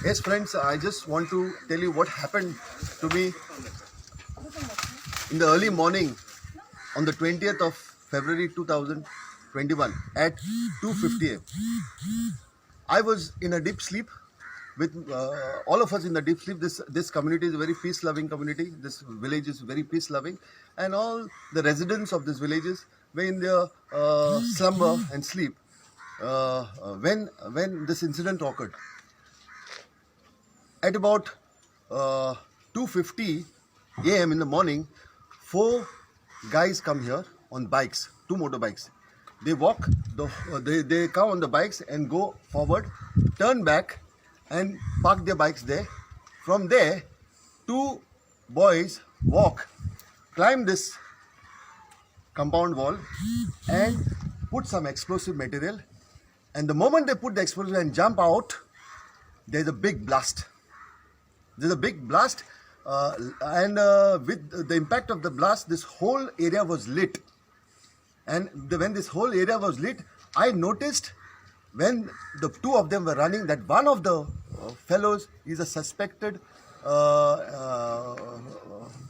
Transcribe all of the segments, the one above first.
Yes, friends, I just want to tell you what happened to me in the early morning on the 20th of February 2021 at 2:50 a.m. I was in a deep sleep with all of us in the deep sleep. This community is a very peace-loving community. This village is very peace-loving, and all the residents of this villages were in their slumber and sleep when this incident occurred. At about 2:50 a.m. in the morning, four guys come here on bikes, two motorbikes. They walk, they come on the bikes and go forward, turn back, and park their bikes there. From there, two boys walk, climb this compound wall, and put some explosive material. And the moment they put the explosive and jump out, there's a big blast. There's a big blast, and with the impact of the blast, this whole area was lit. And when this whole area was lit, I noticed when the two of them were running that one of the fellows is a suspected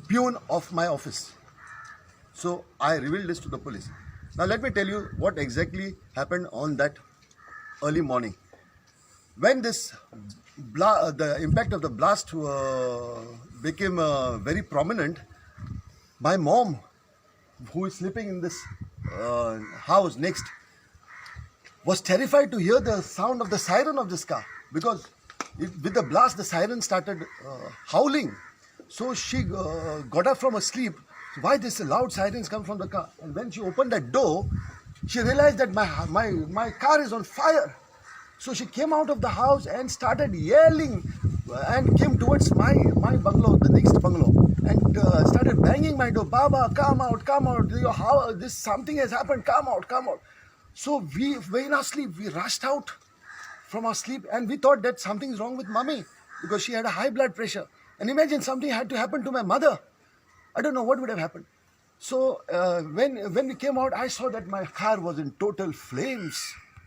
peon of my office. So I revealed this to the police. Now let me tell you what exactly happened on that early morning. When the impact of the blast became very prominent, my mom, who is sleeping in this house next, was terrified to hear the sound of the siren of this car, because with the blast the siren started howling. So she got up from her sleep. Why this loud sirens come from the car? And when she opened that door, she realized that my car is on fire. So she came out of the house and started yelling and came towards my bungalow, the next bungalow, and started banging my door. Baba, come out, come out. Something has happened. Come out, come out. So we were in our sleep. We rushed out from our sleep and we thought that something is wrong with mommy because she had a high blood pressure. And imagine something had to happen to my mother. I don't know what would have happened. So when we came out, I saw that my car was in total flames.